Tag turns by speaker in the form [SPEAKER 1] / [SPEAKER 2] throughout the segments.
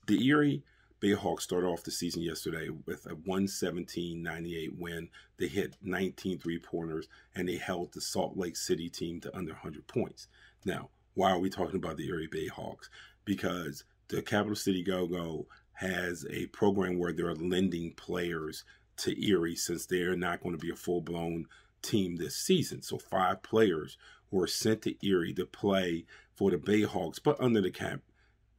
[SPEAKER 1] The Erie Bay Hawks started off the season yesterday with a 117-98 win. They hit 19 three-pointers, and they held the Salt Lake City team to under 100 points. Now, why are we talking about the Erie Bay Hawks? Because the Capital City Go-Go has a program where they're lending players to Erie since they're not going to be a full-blown team this season. So 5 players were sent to Erie to play for the Bay Hawks, but under the Cap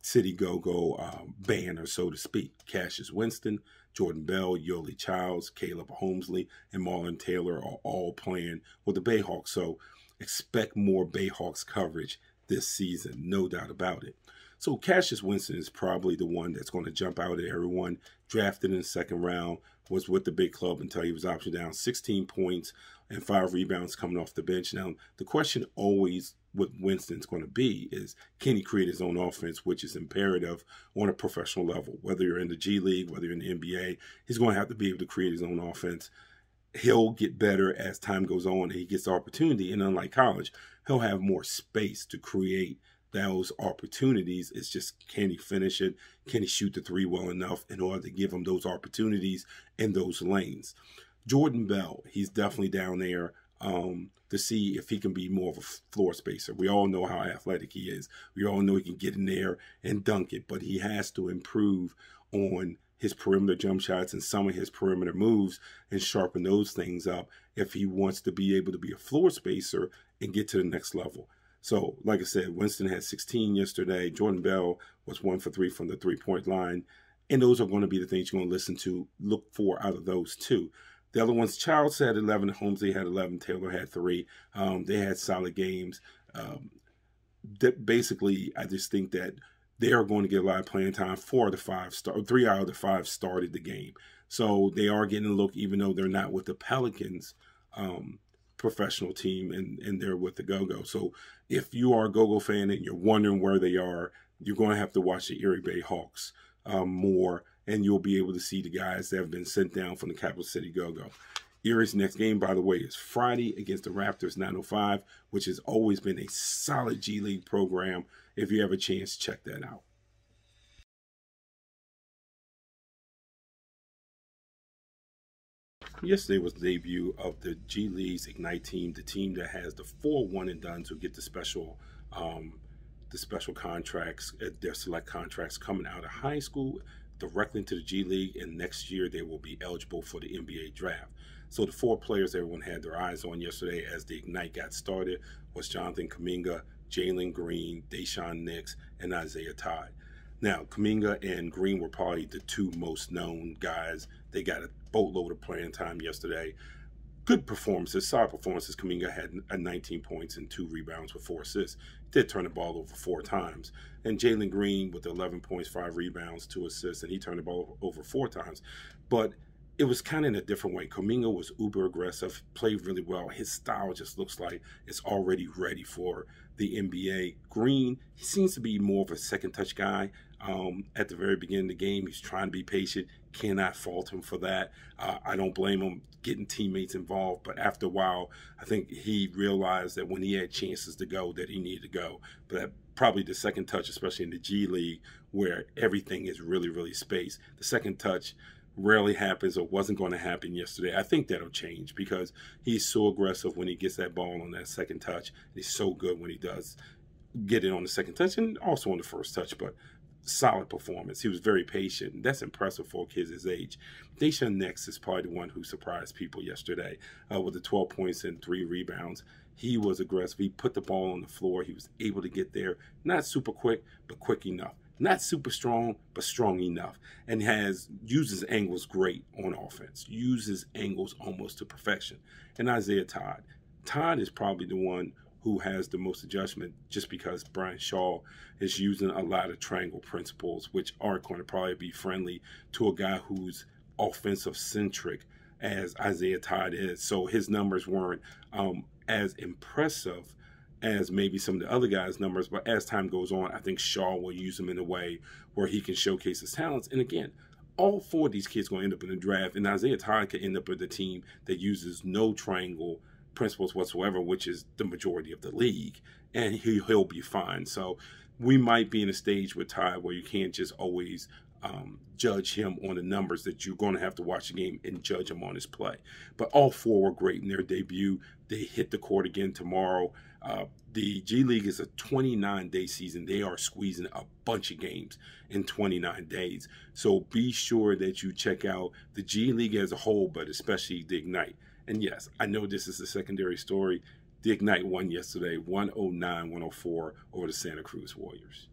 [SPEAKER 1] City Go-Go banner, so to speak. Cassius Winston, Jordan Bell, Yoli Childs, Caleb Holmesley, and Marlon Taylor are all playing with the Bay Hawks. So expect more Bay Hawks coverage this season, no doubt about it. So Cassius Winston is probably the one that's going to jump out at everyone. Drafted in the second round, was with the big club until he was optioned down. 16 points and 5 rebounds coming off the bench. Now, the question always with Winston's going to be is, can he create his own offense, which is imperative on a professional level. Whether you're in the G League, whether you're in the NBA, he's going to have to be able to create his own offense. He'll get better as time goes on and he gets the opportunity. And unlike college, he'll have more space to create those opportunities. It's just, can he finish it? Can he shoot the three well enough in order to give him those opportunities in those lanes? Jordan Bell, he's definitely down there to see if he can be more of a floor spacer. We all know how athletic he is. We all know he can get in there and dunk it, but he has to improve on his perimeter jump shots and some of his perimeter moves and sharpen those things up if he wants to be able to be a floor spacer and get to the next level. So, like I said, Winston had 16 yesterday. Jordan Bell was 1 for 3 from the three-point line. And those are going to be the things you're going to look for out of those two. The other ones, Childs had 11, Holmesley had 11, Taylor had 3. They had solid games. Basically, I just think that they are going to get a lot of playing time. 3 out of the 5 started the game. So they are getting a look, even though they're not with the Pelicans professional team and they're with the Go-Go. So if you are a Go-Go fan and you're wondering where they are, you're going to have to watch the Erie Bay Hawks more, and you'll be able to see the guys that have been sent down from the Capital City Go-Go. Erie's next game, by the way, is Friday against the Raptors 905, which has always been a solid G League program. If you have a chance, check that out. Yesterday was the debut of the G League's Ignite team, the team that has the 4 one-and-dones who get the special contracts, their select contracts coming out of high school directly into the G League, and next year they will be eligible for the NBA draft. So the 4 players everyone had their eyes on yesterday as the Ignite got started was Jonathan Kuminga, Jalen Green, Deshaun Nix, and Isaiah Todd. Now, Kuminga and Green were probably the 2 most known guys. They got a boatload of playing time yesterday. Good performances, solid performances. Kuminga had 19 points and 2 rebounds with 4 assists. He did turn the ball over 4 times. And Jalen Green with 11 points, 5 rebounds, 2 assists, and he turned the ball over 4 times. But it was kind of in a different way. Kuminga was uber aggressive, played really well. His style just looks like it's already ready for the NBA. Green, he seems to be more of a second touch guy. At the very beginning of the game, he's trying to be patient. Cannot fault him for that. I don't blame him getting teammates involved, but after a while, I think he realized that when he had chances to go, that he needed to go. But probably the second touch, especially in the G League, where everything is really, really spaced, the second touch rarely happens or wasn't going to happen yesterday. I think that'll change because he's so aggressive when he gets that ball on that second touch. He's so good when he does get it on the second touch and also on the first touch, but solid performance. He was very patient. That's impressive for kids his age. Deshaun Nix is probably the one who surprised people yesterday with the 12 points and 3 rebounds. He was aggressive. He put the ball on the floor. He was able to get there. Not super quick, but quick enough. Not super strong, but strong enough. And uses angles great on offense. Uses angles almost to perfection. And Isaiah Todd. Todd is probably the one who has the most adjustment just because Brian Shaw is using a lot of triangle principles, which aren't going to probably be friendly to a guy who's offensive-centric as Isaiah Todd is. So his numbers weren't as impressive as maybe some of the other guys' numbers, but as time goes on, I think Shaw will use him in a way where he can showcase his talents. And again, all 4 of these kids are going to end up in the draft, and Isaiah Todd could end up with a team that uses no triangle principles whatsoever, which is the majority of the league, and he'll be fine. So we might be in a stage with Todd where you can't just always judge him on the numbers, that you're going to have to watch the game and judge him on his play. But all four were great in their debut. They hit the court again tomorrow. The G League is a 29-day season. They are squeezing a bunch of games in 29 days. So be sure that you check out the G League as a whole, but especially the Ignite. And yes, I know this is a secondary story. The Ignite won yesterday, 109-104 over the Santa Cruz Warriors.